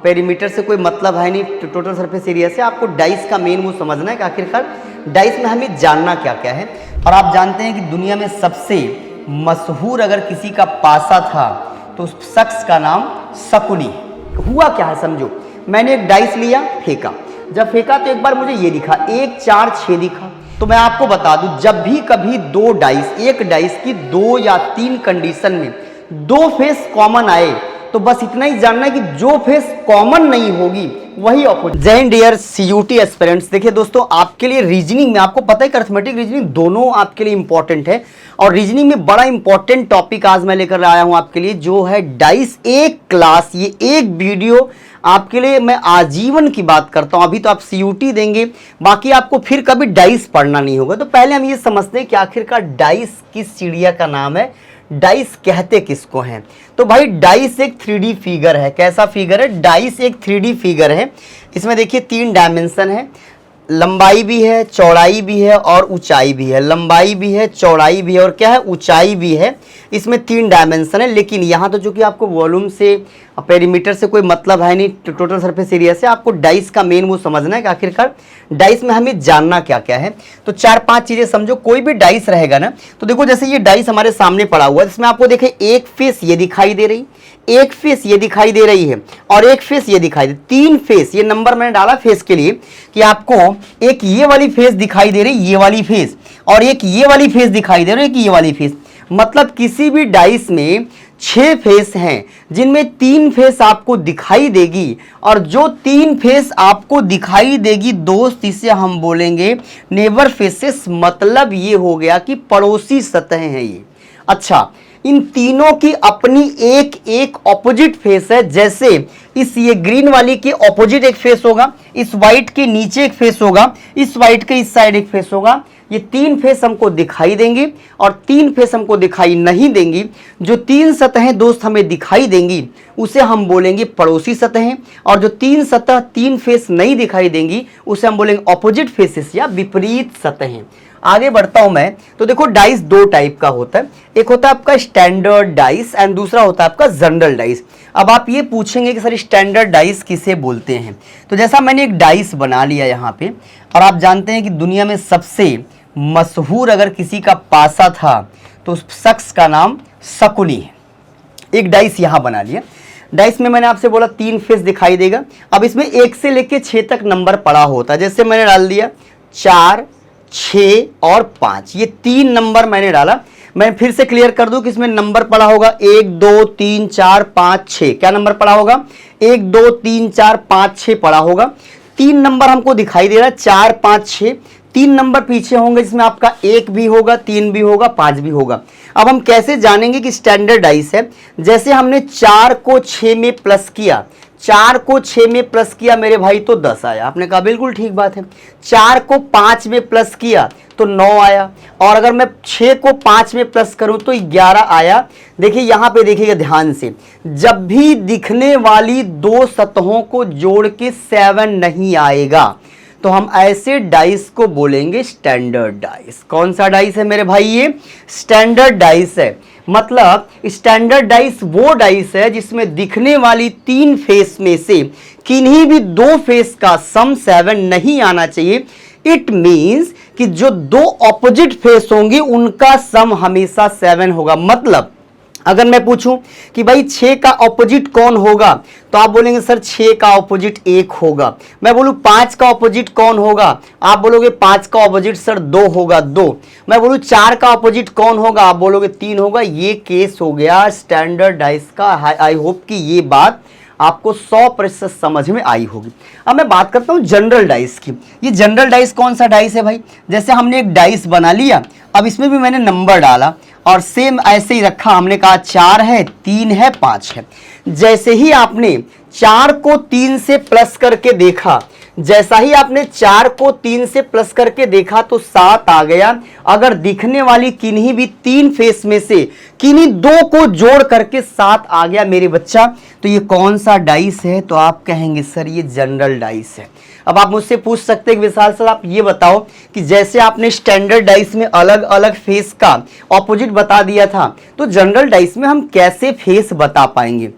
Perimeter से कोई मतलब है नहीं, टोटल सरफेस एरिया से। आपको डाइस का मेन वो समझना है कि आखिरकार डाइस में हमें जानना क्या क्या है। और आप जानते हैं कि दुनिया में सबसे मशहूर अगर किसी का पासा था तो उस शख्स का नाम शकुनी। हुआ क्या है समझो, मैंने एक डाइस लिया, फेंका। जब फेंका तो एक बार मुझे ये दिखा 1 4 6 दिखा। तो मैं आपको बता दूं, जब भी कभी दो डाइस, एक डाइस की 2 या 3 कंडीशन में 2 फेस कॉमन आए तो बस इतना ही जानना है कि जो फेस कॉमन नहीं होगी वही ऑपोजिट। जय हिंद डियर सीयूटी एस्पिरेंट्स। देखिए दोस्तों, आपके लिए रीजनिंग में, आपको पता है कि अरिथमेटिक रीजनिंग दोनों आपके लिए इंपॉर्टेंट है, और रीजनिंग में बड़ा इंपॉर्टेंट टॉपिक आज मैं लेकर आया हूं आपके लिए, जो है डाइस। एक क्लास, ये एक वीडियो आपके लिए मैं आजीवन की बात करता हूं। अभी तो आप सीयूटी देंगे, बाकी आपको फिर कभी डाइस पढ़ना नहीं होगा। तो पहले हम ये समझते हैं कि आखिरकार डाइस किस चिड़िया का नाम है, डाइस कहते किसको हैं। तो भाई डाइस एक 3D फिगर है। कैसा फिगर है? डाइस एक 3D फिगर है। इसमें देखिए 3 डायमेंशन है, लंबाई भी है, चौड़ाई भी है और ऊंचाई भी है। लंबाई भी है, चौड़ाई भी है और क्या है, ऊंचाई भी है। इसमें 3 डायमेंशन है। लेकिन यहाँ तो जो कि आपको वॉल्यूम से, पेरीमीटर से कोई मतलब है नहीं, टोटल सरफेस एरिया से। आपको डाइस का मेन वो समझना है कि आखिरकार डाइस में हमें जानना क्या क्या है। तो 4-5 चीजें समझो। कोई भी डाइस रहेगा ना, तो देखो जैसे ये डाइस हमारे सामने पड़ा हुआ है, इसमें आपको देखे एक फेस ये दिखाई दे रही, एक फेस ये दिखाई दे रही है और एक फेस ये दिखाई दे, 3 फेस। ये नंबर मैंने डाला फेस के लिए कि आपको एक ये वाली फेस दिखाई दे रही, ये वाली फेस, और एक ये वाली फेस दिखाई दे रही, एक ये वाली फेस। मतलब किसी भी डाइस में 6 फेस हैं, जिनमें 3 फेस आपको दिखाई देगी, और जो 3 फेस आपको दिखाई देगी दोस्त, इसे हम बोलेंगे नेबर फेसेस। मतलब ये हो गया कि पड़ोसी सतहें हैं ये। अच्छा, इन तीनों की अपनी एक एक ऑपोजिट फेस है। जैसे इस ये ग्रीन वाली के ऑपोजिट एक फेस होगा, इस वाइट के नीचे एक फेस होगा, इस वाइट के इस साइड एक फेस होगा। ये 3 फेस हमको दिखाई देंगी और 3 फेस हमको दिखाई नहीं देंगी। जो 3 सतहें दोस्त हमें दिखाई देंगी उसे हम बोलेंगे पड़ोसी सतहें, और जो 3 सतह 3 फेस नहीं दिखाई देंगी उसे हम बोलेंगे ऑपोजिट फेसेस या विपरीत सतहें। आगे बढ़ता हूं मैं। तो देखो डाइस 2 टाइप का होता है, एक होता है आपका स्टैंडर्ड डाइस एंड दूसरा होता है आपका जनरल डाइस। अब आप ये पूछेंगे कि सर स्टैंडर्ड डाइस किसे बोलते हैं। तो जैसा मैंने एक डाइस बना लिया यहाँ पे, और आप जानते हैं कि दुनिया में सबसे मशहूर अगर किसी का पासा था तो उस शख्स का नाम शकुनी है। एक डाइस यहाँ बना लिया। डाइस में मैंने आपसे बोला 3 फेस दिखाई देगा। अब इसमें 1 से लेके 6 तक नंबर पड़ा होता है। जैसे मैंने डाल दिया 4 6 और 5, ये 3 नंबर मैंने डाला। मैं फिर से क्लियर कर दूं कि इसमें नंबर पड़ा होगा 1 2 3 4 5 6। क्या नंबर पड़ा होगा? 1 2 3 4 5 6 पड़ा होगा। 3 नंबर हमको दिखाई दे रहा है, 4 5 6। 3 नंबर पीछे होंगे जिसमें आपका 1 भी होगा, 3 भी होगा, 5 भी होगा। अब हम कैसे जानेंगे कि स्टैंडर्ड डाइस है? जैसे हमने 4 को 6 में प्लस किया, 4 को 6 में प्लस किया मेरे भाई तो 10 आया। आपने कहा बिल्कुल ठीक बात है। 4 को 5 में प्लस किया तो 9 आया, और अगर मैं 6 को 5 में प्लस करूं तो 11 आया। देखिए यहां पे देखिएगा ध्यान से, जब भी दिखने वाली 2 सतहों को जोड़ के 7 नहीं आएगा तो हम ऐसे डाइस को बोलेंगे स्टैंडर्ड डाइस। कौन सा डाइस है मेरे भाई? ये स्टैंडर्ड डाइस है। मतलब स्टैंडर्ड डाइस वो डाइस है जिसमें दिखने वाली 3 फेस में से किन्हीं भी 2 फेस का सम 7 नहीं आना चाहिए। इट मींस कि जो 2 ऑपोजिट फेस होंगे उनका सम हमेशा 7 होगा। मतलब अगर मैं पूछूं कि भाई 6 का ऑपोजिट कौन होगा, तो आप बोलेंगे सर 6 का ऑपोजिट 1 होगा। मैं बोलूं 5 का ऑपोजिट कौन होगा, आप बोलोगे 5 का ऑपोजिट सर 2 होगा, 2। मैं बोलूं 4 का ऑपोजिट कौन होगा, आप बोलोगे 3 होगा। ये केस हो गया स्टैंडर्ड डाइस का। आई होप कि ये बात आपको 100% समझ में आई होगी। अब मैं बात करता हूं जनरल डाइस की। ये जनरल डाइस कौन सा डाइस है भाई? जैसे हमने एक डाइस बना लिया, अब इसमें भी मैंने नंबर डाला और सेम ऐसे ही रखा। हमने कहा 4 है, 3 है, 5 है। जैसे ही आपने 4 को 3 से प्लस करके देखा, जैसा ही आपने 4 को 3 से प्लस करके देखा तो 7 आ गया। अगर दिखने वाली किन्हीं भी 3 फेस में से किन्हीं 2 को जोड़ करके 7 आ गया मेरे बच्चा, तो ये कौन सा डाइस है? तो आप कहेंगे सर ये जनरल डाइस है। अब आप मुझसे पूछ सकते हैं विशाल सर आप ये बताओ कि जैसे आपने स्टैंडर्ड डाइस में अलग अलग फेस का ऑपोजिट बता दिया था, तो जनरल डाइस में हम कैसे फेस बता पाएंगे?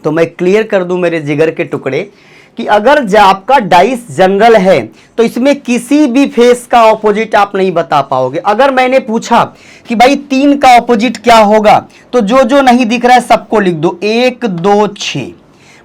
तो मैं क्लियर कर दूं मेरे जिगर के टुकड़े कि अगर आपका डाइस जनरल है तो इसमें किसी भी फेस का ऑपोजिट आप नहीं बता पाओगे। अगर मैंने पूछा कि भाई 3 का ऑपोजिट क्या होगा, तो जो जो नहीं दिख रहा है सबको लिख दो, 1 2 6।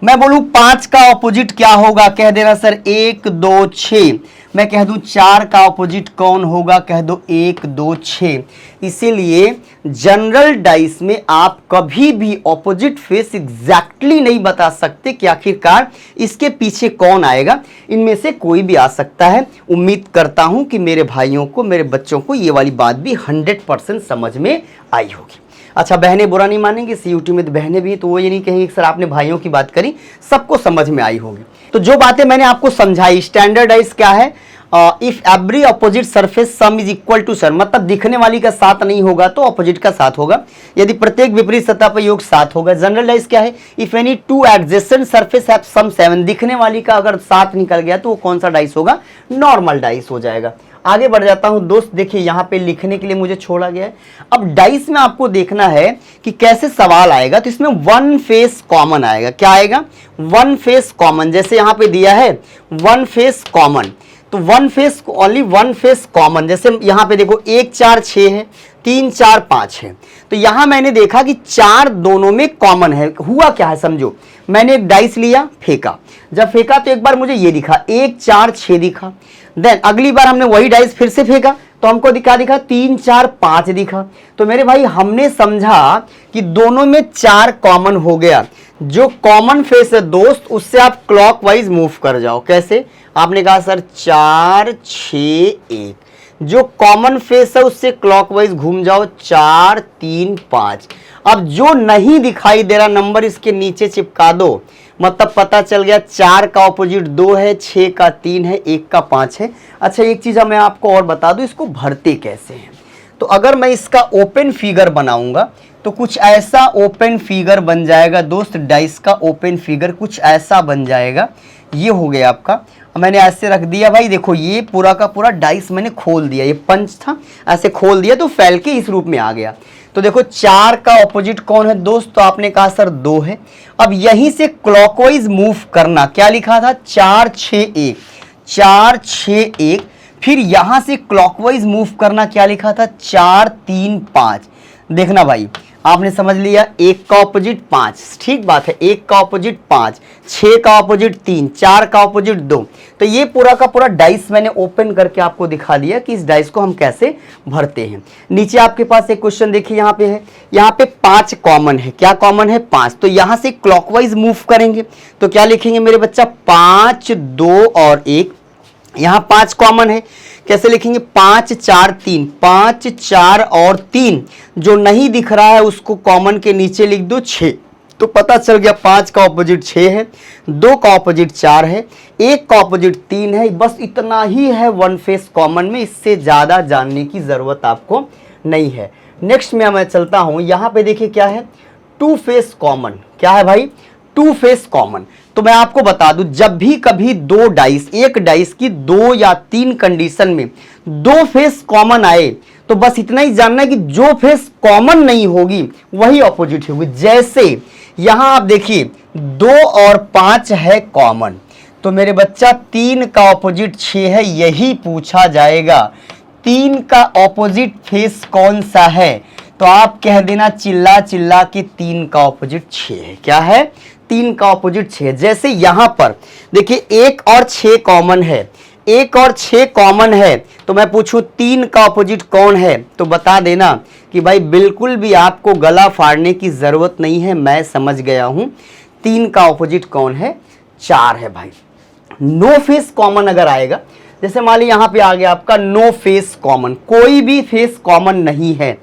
मैं बोलूं 5 का ऑपोजिट क्या होगा, कह देना सर 1 2 6। मैं कह दूं 4 का ऑपोजिट कौन होगा, कह दो 1 2 6। इसीलिए जनरल डाइस में आप कभी भी ऑपोजिट फेस एग्जैक्टली नहीं बता सकते कि आखिरकार इसके पीछे कौन आएगा। इनमें से कोई भी आ सकता है। उम्मीद करता हूं कि मेरे भाइयों को, मेरे बच्चों को ये वाली बात भी 100% समझ में आई होगी। अच्छा, बहनें बुरा नहीं मानेंगी, सीयूटी में तो बहनें भी, तो वो ये नहीं कहेंगी सर आपने भाइयों की बात करी, सबको समझ में आई होगी। तो जो बातें मैंने आपको समझाई, स्टैंडर्डाइज क्या है, if every opposite surface sum is equal to sir, मतलब दिखने वाली का साथ नहीं होगा तो अपोजिट का साथ होगा, यदि प्रत्येक विपरीत सतह पर योग साथ होगा। जनरलाइज क्या है, if any two adjacent surface have sum 7, दिखने वाली का अगर साथ निकल गया तो वो कौन सा डाइस होगा, नॉर्मल डाइस हो जाएगा। आगे बढ़ जाता हूं दोस्त, देखिए यहां पे लिखने के लिए मुझे छोड़ा गया है। अब डाइस में आपको देखना है कि कैसे सवाल आएगा, तो इसमें वन फेस कॉमन आएगा। क्या आएगा, वन फेस कॉमन। जैसे यहां पे दिया है वन फेस कॉमन, तो one face, only one face common. जैसे यहां पे देखो 1 4 6 है, 3 4 5 है, तो यहां मैंने देखा कि 4 दोनों में कॉमन है। हुआ क्या है समझो, मैंने एक डाइस लिया, फेंका, जब फेंका तो एक बार मुझे ये दिखा 1 4 6 दिखा। देन अगली बार हमने वही डाइस फिर से फेंका तो हमको क्या दिखा, 3 4 5 दिखा। तो मेरे भाई हमने समझा कि दोनों में 4 कॉमन हो गया। जो कॉमन फेस है दोस्त, उससे आप क्लॉकवाइज मूव कर जाओ। कैसे, आपने कहा सर 4 6 1, जो कॉमन फेस है उससे क्लॉकवाइज घूम जाओ 4 3 5। अब जो नहीं दिखाई दे रहा नंबर इसके नीचे चिपका दो, मतलब पता चल गया 4 का ऑपोजिट 2 है, 6 का 3 है, 1 का 5 है। अच्छा, एक चीज मैं आपको और बता दूं, इसको भरते कैसे हैं। तो अगर मैं इसका ओपन फिगर बनाऊंगा तो कुछ ऐसा ओपन फिगर बन जाएगा दोस्त, डाइस का ओपन फिगर कुछ ऐसा बन जाएगा। ये हो गया आपका, मैंने ऐसे रख दिया भाई, देखो ये पूरा का पूरा डाइस मैंने खोल दिया, ये पंच था, ऐसे खोल दिया तो फैल के इस रूप में आ गया। तो देखो 4 का ऑपोजिट कौन है दोस्त, तो आपने कहा सर 2 है। अब यहीं से क्लॉकवाइज मूव करना, क्या लिखा था 4 6 1, 4 6 1। फिर यहां से क्लॉकवाइज मूव करना, क्या लिखा था 4 3 5। देखना भाई, आपने समझ लिया, 1 का ऑपोजिट 5, ठीक बात है, 1 का ऑपोजिट 5, 6 का ऑपोजिट 3, 4 का ऑपोजिट 2। तो ये पूरा का पूरा डाइस मैंने ओपन करके आपको दिखा दिया कि इस डाइस को हम कैसे भरते हैं। नीचे आपके पास एक क्वेश्चन देखिए, यहाँ पे है, यहाँ पे 5 कॉमन है। क्या कॉमन है, 5। तो यहाँ से क्लॉकवाइज मूव करेंगे तो क्या लिखेंगे मेरे बच्चा, 5 2 और 1। यहाँ 5 कॉमन है, कैसे लिखेंगे, 5 4 3, 5 4 और 3। जो नहीं दिख रहा है उसको कॉमन के नीचे लिख दो 6। तो पता चल गया 5 का ऑपोजिट 6 है, 2 का ऑपोजिट 4 है, 1 का ऑपोजिट 3 है। बस इतना ही है वन फेस कॉमन में, इससे ज्यादा जानने की जरूरत आपको नहीं है। नेक्स्ट में मैं चलता हूं, यहां पे देखिए क्या है, टू फेस कॉमन। क्या है भाई, टू फेस कॉमन। तो मैं आपको बता दूं, जब भी कभी दो डाइस, एक डाइस की 2 या 3 कंडीशन में 2 फेस कॉमन आए तो बस इतना ही जानना है कि जो फेस कॉमन नहीं होगी वही ऑपोजिट होगी। जैसे यहां आप देखिए 2 और 5 है कॉमन, तो मेरे बच्चा 3 का ऑपोजिट 6 है, यही पूछा जाएगा 3 का ऑपोजिट फेस कौन सा है। तो आप कह देना चिल्ला चिल्ला कि 3 का ऑपोजिट 6 है। क्या है, 3 का ऑपोजिट 6। जैसे यहां पर देखिए 1 और 6 कॉमन है, 1 और 6 कॉमन है, तो मैं पूछूं 3 का ऑपोजिट कौन है, तो बता देना कि भाई बिल्कुल भी आपको गला फाड़ने की जरूरत नहीं है, मैं समझ गया हूं 3 का ऑपोजिट कौन है, 4 है भाई। नो फेस कॉमन अगर आएगा, जैसे मान ली यहां पे आ गया आपका नो फेस कॉमन, कोई भी फेस कॉमन नहीं है,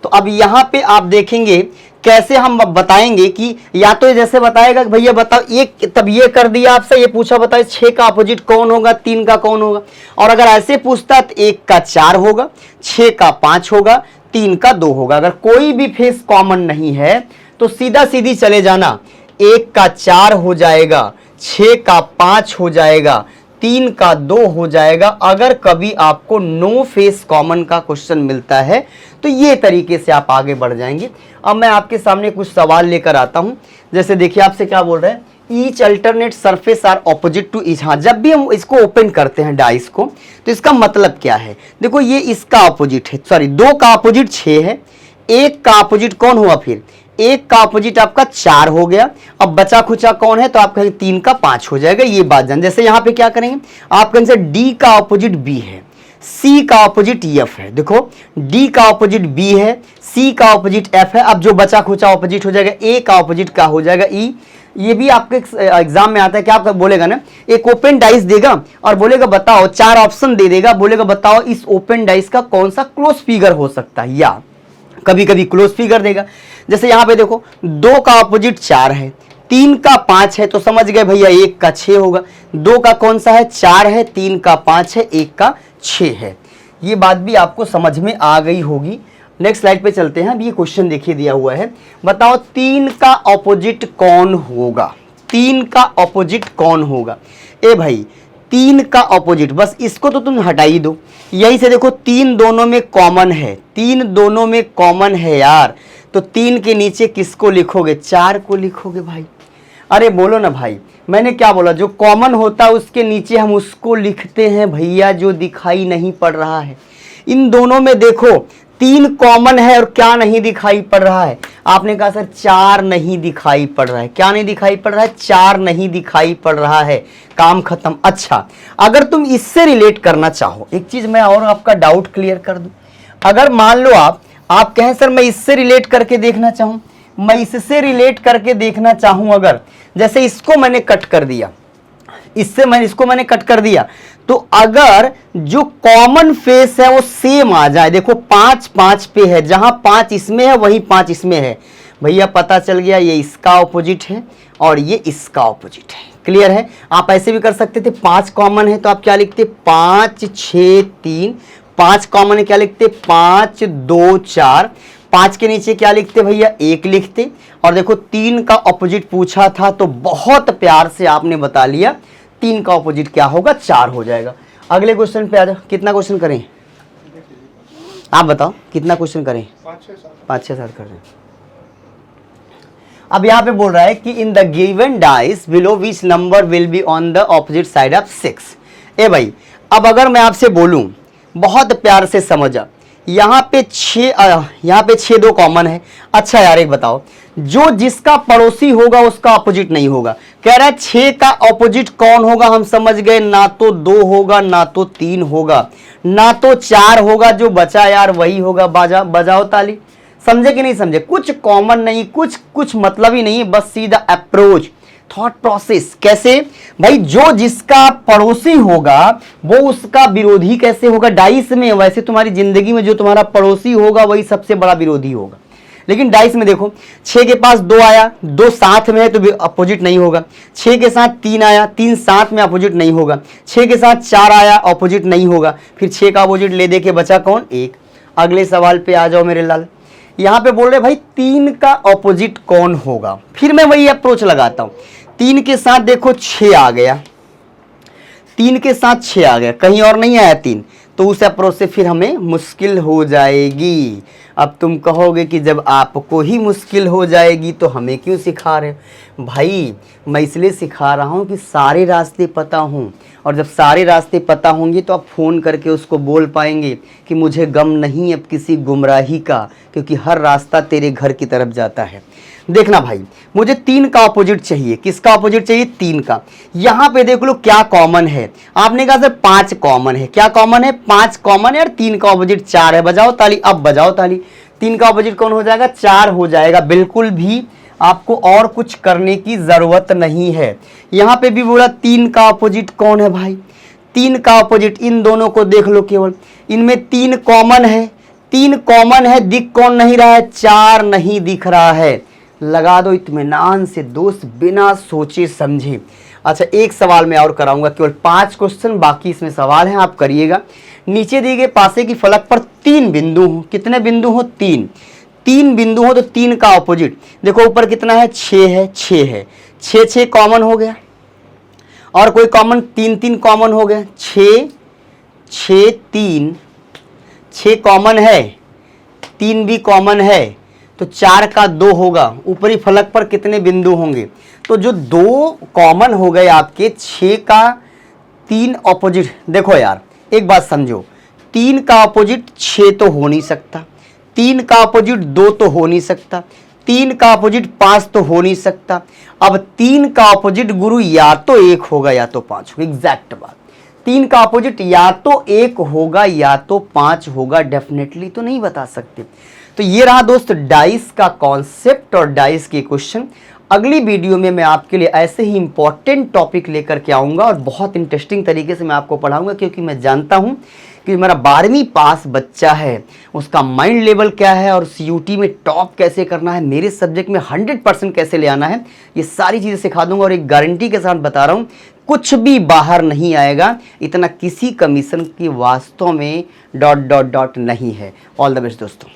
तो अब यहां पे आप देखेंगे कैसे हम बताएंगे कि या तो जैसे बताएगा कि भैया बताओ, एक तब ये कर दिया आपसे, ये पूछा बताओ 6 का अपोजिट कौन होगा, 3 का कौन होगा। और अगर ऐसे पूछता तो 1 का 4 होगा, 6 का 5 होगा, 3 का 2 होगा। अगर कोई भी फेस कॉमन नहीं है तो सीधा सीधी चले जाना, 1 का 4 हो जाएगा, 6 का 5 हो जाएगा, 3 का 2 हो जाएगा। अगर कभी आपको नो फेस कॉमन का क्वेश्चन मिलता है तो ये तरीके से आप आगे बढ़ जाएंगे। अब मैं आपके सामने कुछ सवाल लेकर आता हूं। जैसे देखिए आपसे क्या बोल रहे हैं, each alternate surface are opposite to each. हाँ, जब भी हम इसको ओपन करते हैं डाइस को, तो इसका मतलब क्या है, देखो ये इसका ऑपोजिट है, सॉरी 2 का ऑपोजिट 6 है, 1 का ऑपोजिट कौन हुआ, फिर 1 का ऑपोजिट आपका 4 हो गया। अब बचा खुचा कौन है, तो आप कहेंगे 3 का 5 हो जाएगा, ये बात जान। जैसे यहां पे क्या करेंगे, आप कहेंगे डी का ऑपोजिट बी है, सी का ऑपोजिट एफ है। देखो डी का ऑपोजिट बी है, सी का ऑपोजिट एफ है। अब जो बचा खुचा ऑपोजिट हो जाएगा, ए का ऑपोजिट क्या हो जाएगा, ई। ये भी आपके एग्जाम में आता है, क्या आपका बोलेगा ना, एक ओपन डाइस देगा और बोलेगा बताओ, 4 ऑप्शन दे देगा, बोलेगा बताओ इस ओपन डाइस का कौन सा क्लोज फिगर हो सकता है, या कभी कभी क्लोज फिगर देगा। जैसे यहां पे देखो 2 का ऑपोजिट 4 है, 3 का 5 है, तो समझ गए भैया 1 का 6 होगा। 2 का कौन सा है, 4 है, 3 का 5 है, 1 का 6 है। ये बात भी आपको समझ में आ गई होगी। नेक्स्ट स्लाइड पे चलते हैं। अब ये क्वेश्चन देखिए दिया हुआ है, बताओ 3 का ऑपोजिट कौन होगा, 3 का ऑपोजिट कौन होगा। ए भाई 3 का ऑपोजिट, बस इसको तो तुम हटा ही दो, यही से देखो 3 दोनों में कॉमन है, 3 दोनों में कॉमन है यार, तो 3 के नीचे किसको लिखोगे, 4 को लिखोगे भाई। अरे बोलो ना भाई, मैंने क्या बोला, जो कॉमन होता है उसके नीचे हम उसको लिखते हैं भैया, जो दिखाई नहीं पड़ रहा है। इन दोनों में देखो 3 कॉमन है और क्या नहीं दिखाई पड़ रहा है, आपने कहा सर 4 नहीं दिखाई पड़ रहा है। क्या नहीं दिखाई पड़ रहा है, 4 नहीं दिखाई पड़ रहा है, काम खत्म। अच्छा, अगर तुम इससे रिलेट करना चाहो, एक चीज मैं और आपका डाउट क्लियर कर दूं, अगर मान लो आप कहें सर मैं इससे रिलेट करके देखना चाहूं, मैं इससे रिलेट करके देखना चाहूं, अगर जैसे इसको मैंने कट कर दिया, इसको मैंने कट कर दिया, तो अगर जो कॉमन फेस है वो सेम आ जाए, देखो 5 5 पे है, जहां 5 इसमें है वही 5 इसमें है, भैया पता चल गया ये इसका ऑपोजिट है और ये इसका ऑपोजिट है। क्लियर है। आप ऐसे भी कर सकते थे, 5 कॉमन है तो आप क्या लिखते, 5 6 3, 5 कॉमन है क्या लिखते, 5 2 4, 5 के नीचे क्या लिखते भैया, 1 लिखते। और देखो 3 का ऑपोजिट पूछा था तो बहुत प्यार से आपने बता लिया, 3 का ऑपोजिट क्या होगा, 4 हो जाएगा। अगले क्वेश्चन पे आ जाओ, कितना क्वेश्चन करें आप बताओ, कितना क्वेश्चन करें, 5 6 7 कर रहे हैं। अब यहां पे बोल रहा है कि in the given dice below which number will be on the opposite side of 6। ए भाई, अब अगर मैं आपसे बोलूं, बहुत प्यार से समझा, यहाँ पे 6 2 कॉमन है। अच्छा यार एक बताओ, जो जिसका पड़ोसी होगा उसका ऑपोजिट नहीं होगा। कह रहा है 6 का ऑपोजिट कौन होगा, हम समझ गए, ना तो 2 होगा, ना तो 3 होगा, ना तो 4 होगा, जो बचा यार वही होगा। बजाओ ताली। समझे कि नहीं समझे, कुछ कॉमन नहीं, कुछ मतलब ही नहीं, बस सीधा अप्रोच, थॉट प्रोसेस। कैसे भाई, जो जिसका पड़ोसी होगा वो उसका विरोधी कैसे होगा डाइस में, वैसे तुम्हारी जिंदगी में जो तुम्हारा पड़ोसी होगा वही सबसे बड़ा विरोधी होगा। लेकिन डाइस में देखो 6 के पास 2 आया, 2 साथ में है तो अपोजिट नहीं होगा। 6 के साथ 3 आया, 3 साथ में अपोजिट नहीं होगा। 6 के साथ 4 आया, अपोजिट नहीं होगा। फिर 6 का अपोजिट ले दे के बचा कौन, 1। अगले सवाल पे आ जाओ मेरे लाल। यहां पे बोल रहे भाई 3 का ऑपोजिट कौन होगा। फिर मैं वही अप्रोच लगाता हूं, 3 के साथ देखो 6 आ गया, 3 के साथ 6 आ गया, कहीं और नहीं आया 3, तो उस अप्रोच से फिर हमें मुश्किल हो जाएगी। अब तुम कहोगे कि जब आपको ही मुश्किल हो जाएगी तो हमें क्यों सिखा रहे हो। भाई मैं इसलिए सिखा रहा हूं कि सारे रास्ते पता हों, और जब सारे रास्ते पता होंगे तो आप फ़ोन करके उसको बोल पाएंगे कि मुझे गम नहीं अब किसी गुमराही का, क्योंकि हर रास्ता तेरे घर की तरफ जाता है। देखना भाई, मुझे 3 का ऑपोजिट चाहिए। किसका ऑपोजिट चाहिए, 3 का। यहां पे देख लो क्या कॉमन है, आपने कहा सर 5 कॉमन है। क्या कॉमन है, 5 कॉमन है, और 3 का ऑपोजिट 4 है। बजाओ ताली, अब बजाओ ताली। 3 का ऑपोजिट कौन हो जाएगा, 4 हो जाएगा। बिल्कुल भी आपको और कुछ करने की जरूरत नहीं है। यहां पे भी बोला 3 का ऑपोजिट कौन है भाई, 3 का ऑपोजिट, इन दोनों को देख लो, केवल इनमें 3 कॉमन है, 3 कॉमन है, दिख कौन नहीं रहा है, 4 नहीं दिख रहा है। लगा दो इत्मीनान से दोस्त, बिना सोचे समझे। अच्छा एक सवाल मैं और कराऊंगा, केवल 5 क्वेश्चन, बाकी इसमें सवाल हैं, आप करिएगा। नीचे दिए गए पासे की फलक पर 3 बिंदु हो, कितने बिंदु हो, 3 बिंदु हो, तो 3 का ऑपोजिट देखो, ऊपर कितना है, 6 है, 6 है, 6 6 कॉमन हो गया, और कोई कॉमन, 3 3 कॉमन हो गया, 6 6 3, 6 कॉमन है, 3 भी कॉमन है, तो 4 का 2 होगा, ऊपरी फलक पर कितने बिंदु होंगे? तो जो 2 कॉमन हो गए आपके, 6 का 3 ऑपोजिट, देखो यार एक बात समझो, 3 का ऑपोजिट 6 तो हो नहीं सकता, 3 का ऑपोजिट 2 तो हो नहीं सकता, 3 का ऑपोजिट 5 तो हो नहीं सकता। अब 3 का ऑपोजिट गुरु या तो 1 होगा या तो 5 होगा, एग्जैक्ट बात। 3 का ऑपोजिट या तो 1 होगा या तो 5 होगा, डेफिनेटली तो नहीं बता सकते। तो ये रहा दोस्त डाइस का कॉन्सेप्ट और डाइस के क्वेश्चन। अगली वीडियो में मैं आपके लिए ऐसे ही इंपॉर्टेंट टॉपिक लेकर के आऊँगा और बहुत इंटरेस्टिंग तरीके से मैं आपको पढ़ाऊँगा, क्योंकि मैं जानता हूँ कि मेरा 12वीं पास बच्चा है, उसका माइंड लेवल क्या है और CUT में टॉप कैसे करना है, मेरे सब्जेक्ट में 100% कैसे ले आना है, ये सारी चीज़ें सिखा दूंगा। और एक गारंटी के साथ बता रहा हूँ, कुछ भी बाहर नहीं आएगा, इतना किसी कमीशन की वास्तव में ... नहीं है। ऑल द बेस्ट दोस्तों।